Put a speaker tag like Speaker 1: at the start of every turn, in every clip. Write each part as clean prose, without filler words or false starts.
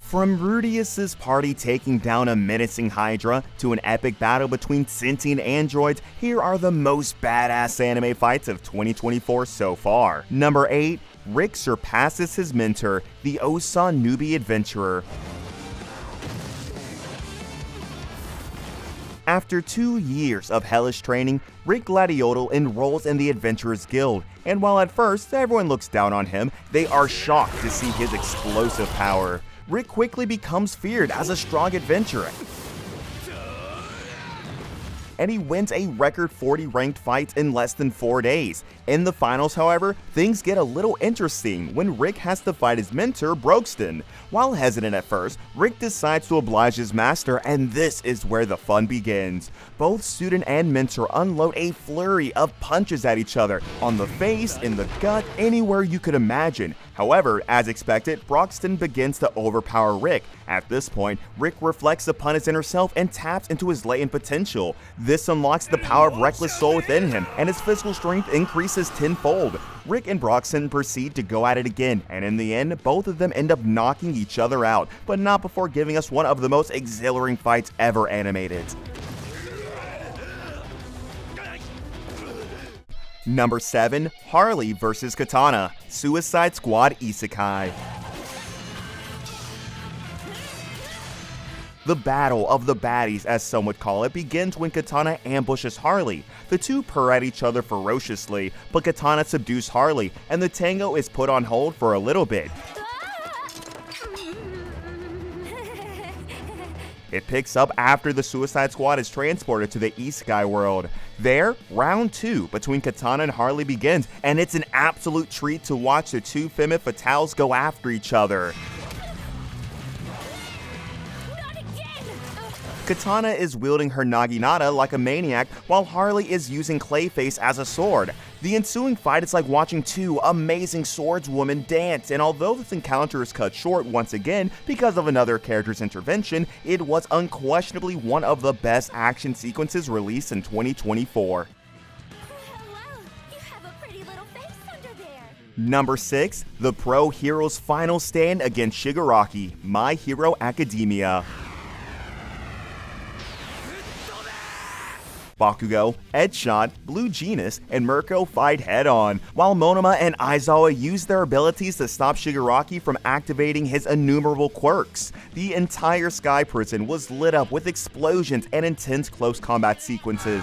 Speaker 1: From Rudeus' party taking down a menacing Hydra to an epic battle between sentient androids, here are the most badass anime fights of 2024 so far. Number 8. Rick surpasses his mentor, the Osan newbie adventurer. After 2 years of hellish training, Rick Gladioldo enrolls in the Adventurers Guild, and while at first everyone looks down on him, they are shocked to see his explosive power. Rick quickly becomes feared as a strong adventurer, and he wins a record 40 ranked fights in less than 4 days. In the finals, however, things get a little interesting when Rick has to fight his mentor, Broxton. While hesitant at first, Rick decides to oblige his master, and this is where the fun begins. Both student and mentor unload a flurry of punches at each other, on the face, in the gut, anywhere you could imagine. However, as expected, Broxton begins to overpower Rick. At this point, Rick reflects upon his inner self and taps into his latent potential. This unlocks the power of Reckless Soul within him, and his physical strength increases tenfold. Rick and Broxton proceed to go at it again, and in the end, both of them end up knocking each other out, but not before giving us one of the most exhilarating fights ever animated. Number 7. Harley vs. Katana, Suicide Squad Isekai. The battle of the baddies, as some would call it, begins when Katana ambushes Harley. The two purr at each other ferociously, but Katana subdues Harley, and the tango is put on hold for a little bit. It picks up after the Suicide Squad is transported to the Isekai world. There, round 2 between Katana and Harley begins, and it's an absolute treat to watch the two femme fatales go after each other. Katana is wielding her naginata like a maniac, while Harley is using Clayface as a sword. The ensuing fight is like watching two amazing swordswomen dance, and although this encounter is cut short once again because of another character's intervention, it was unquestionably one of the best action sequences released in 2024. Number 6. The Pro Hero's final stand against Shigaraki, My Hero Academia. Bakugo, Edgeshot, Blue Genius, and Mirko fight head-on, while Monoma and Aizawa use their abilities to stop Shigaraki from activating his innumerable quirks. The entire Sky Prison was lit up with explosions and intense close combat sequences.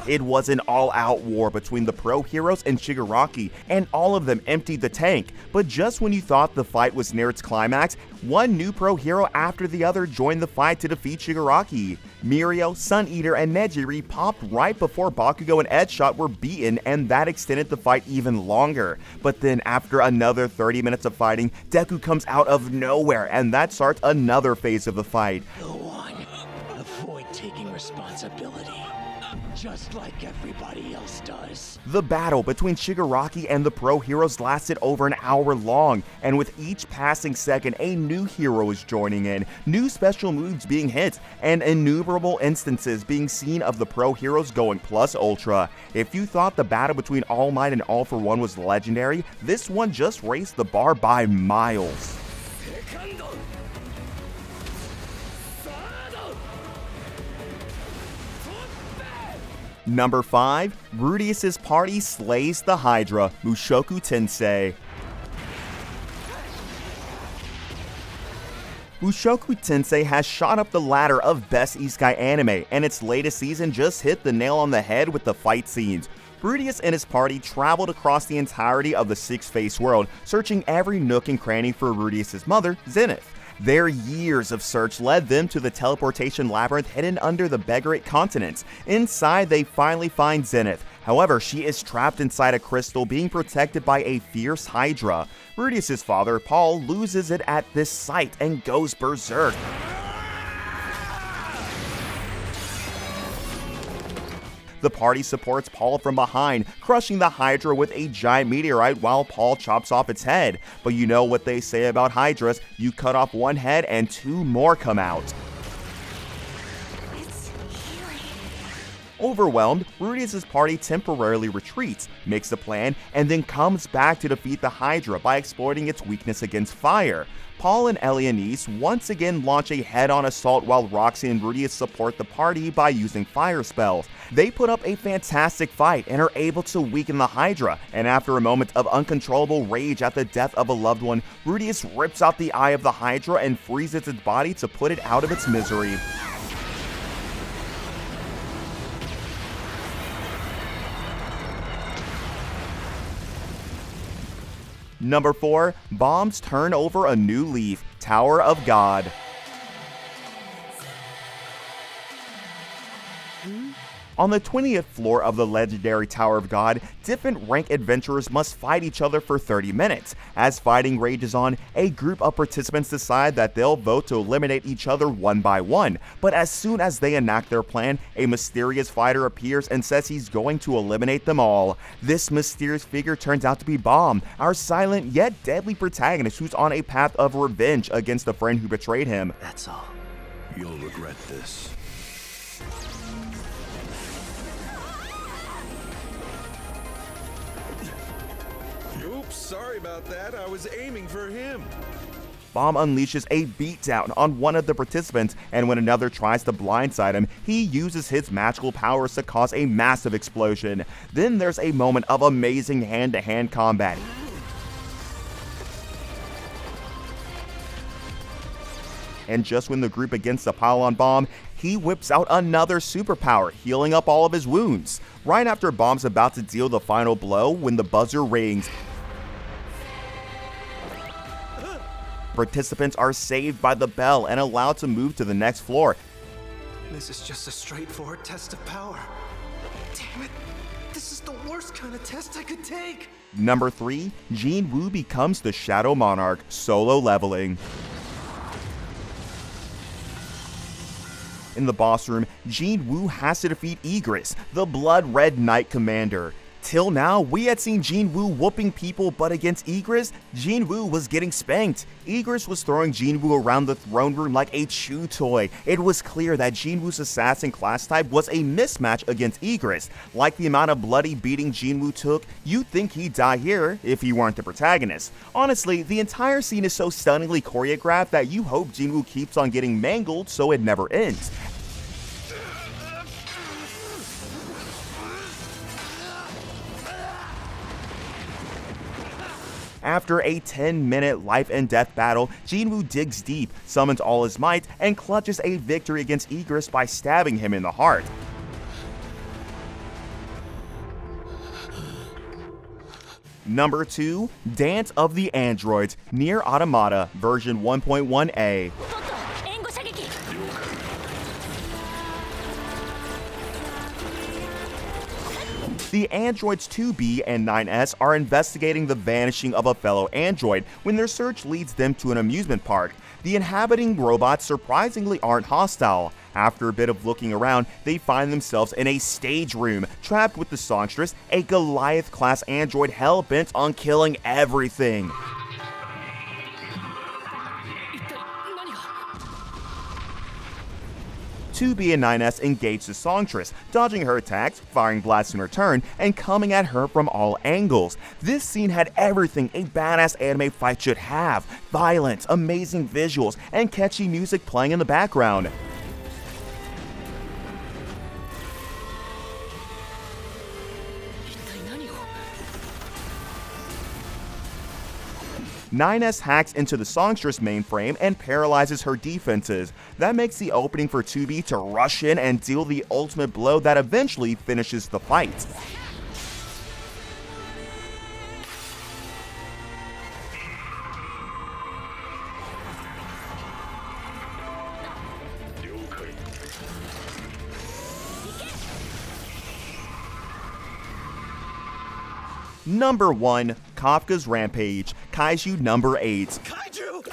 Speaker 1: It was an all-out war between the pro heroes and Shigaraki, and all of them emptied the tank. But just when you thought the fight was near its climax, one new pro hero after the other joined the fight to defeat Shigaraki. Mirio, Sun Eater, and Nejiri popped right before Bakugo and Edgeshot were beaten, and that extended the fight even longer. But then after another 30 minutes of fighting, Deku comes out of nowhere, and that starts another phase of the fight.
Speaker 2: Go on, avoid taking responsibility, just like everybody else does.
Speaker 1: The battle between Shigaraki and the pro heroes lasted over an hour long, and with each passing second a new hero is joining in, new special moves being hit, and innumerable instances being seen of the pro heroes going plus ultra. If you thought the battle between All Might and All For One was legendary, this one just raised the bar by miles. Number 5. Rudeus' party slays the Hydra, Mushoku Tensei. Mushoku Tensei has shot up the ladder of best isekai anime, and its latest season just hit the nail on the head with the fight scenes. Rudeus and his party traveled across the entirety of the Six-Face world, searching every nook and cranny for Rudeus' mother, Zenith. Their years of search led them to the teleportation labyrinth hidden under the Beggarate continents. Inside, they finally find Zenith. However, she is trapped inside a crystal being protected by a fierce Hydra. Rudeus' father, Paul, loses it at this sight and goes berserk. The party supports Paul from behind, crushing the Hydra with a giant meteorite while Paul chops off its head. But you know what they say about Hydras, you cut off one head and two more come out. Overwhelmed, Rudys' party temporarily retreats, makes a plan, and then comes back to defeat the Hydra by exploiting its weakness against fire. Paul and Elianice once again launch a head-on assault while Roxy and Rudeus support the party by using fire spells. They put up a fantastic fight and are able to weaken the Hydra, and after a moment of uncontrollable rage at the death of a loved one, Rudeus rips out the eye of the Hydra and freezes its body to put it out of its misery. Number 4. Bombs turn over a new leaf. Tower of God. On the 20th floor of the legendary Tower of God, different rank adventurers must fight each other for 30 minutes. As fighting rages on, a group of participants decide that they'll vote to eliminate each other one by one. But as soon as they enact their plan, a mysterious fighter appears and says he's going to eliminate them all. This mysterious figure turns out to be Bomb, our silent yet deadly protagonist who's on a path of revenge against a friend who betrayed him.
Speaker 3: That's all. You'll regret this.
Speaker 4: Oops, sorry about that. I was aiming for him.
Speaker 1: Bomb unleashes a beatdown on one of the participants, and when another tries to blindside him, he uses his magical powers to cause a massive explosion. Then there's a moment of amazing hand-to-hand combat. And just when the group begins to pile on Bomb, he whips out another superpower, healing up all of his wounds. Right after Bomb's about to deal the final blow, when the buzzer rings, participants are saved by the bell and allowed to move to the next floor.
Speaker 5: This is just a straightforward test of power. Damn it, this is the worst kind of test I could take.
Speaker 1: Number 3, Jin Woo becomes the Shadow Monarch, solo leveling. In the boss room, Jin Woo has to defeat Igris, the Blood Red Knight Commander. Till now, we had seen Jin Woo whooping people, but against Igris, Jin Woo was getting spanked. Igris was throwing Jin Woo around the throne room like a chew toy. It was clear that Jin Woo's assassin class type was a mismatch against Igris. Like the amount of bloody beating Jin Woo took, you'd think he'd die here if he weren't the protagonist. Honestly, the entire scene is so stunningly choreographed that you hope Jin Woo keeps on getting mangled so it never ends. After a 10-minute life and death battle, Jin Woo digs deep, summons all his might, and clutches a victory against Igris by stabbing him in the heart. Number 2, Dance of the Androids, Nier Automata, version 1.1a. The androids 2B and 9S are investigating the vanishing of a fellow android when their search leads them to an amusement park. The inhabiting robots surprisingly aren't hostile. After a bit of looking around, they find themselves in a stage room, trapped with the songstress, a Goliath-class android hell-bent on killing everything. 2B and 9S engage the songstress, dodging her attacks, firing blasts in return, and coming at her from all angles. This scene had everything a badass anime fight should have: violence, amazing visuals, and catchy music playing in the background. 9S hacks into the songstress mainframe and paralyzes her defenses. That makes the opening for 2B to rush in and deal the ultimate blow that eventually finishes the fight. Number 1, Kafkas Rampage, Kaiju number 8.
Speaker 5: Kaiju!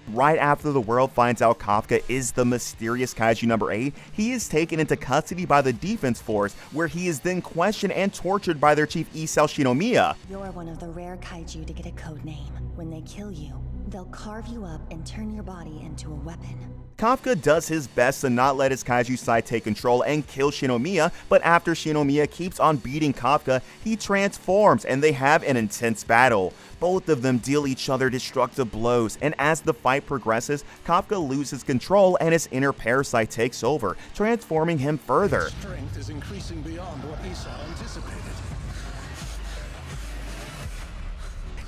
Speaker 1: Right after the world finds out Kafka is the mysterious Kaiju number 8, he is taken into custody by the defense force, where he is then questioned and tortured by their chief Isao Shinomiya.
Speaker 6: You're one of the rare Kaiju to get a code name. When they kill you, they'll carve you up and turn your body into a weapon.
Speaker 1: Kafka does his best to not let his kaiju side take control and kill Shinomiya, but after Shinomiya keeps on beating Kafka, he transforms and they have an intense battle. Both of them deal each other destructive blows, and as the fight progresses, Kafka loses control and his inner parasite takes over, transforming him further.
Speaker 3: Strength is increasing beyond what Esau anticipated.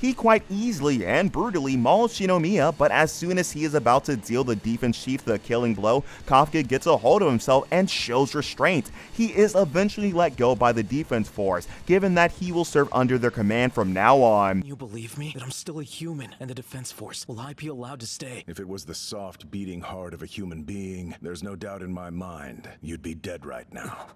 Speaker 1: He quite easily and brutally mauls Shinomiya, but as soon as he is about to deal the defense chief the killing blow, Kafka gets a hold of himself and shows restraint. He is eventually let go by the defense force, given that he will serve under their command from now on.
Speaker 5: You believe me that I'm still a human and the defense force? Will I be allowed to stay?
Speaker 3: If it was the soft, beating heart of a human being, there's no doubt in my mind you'd be dead right now.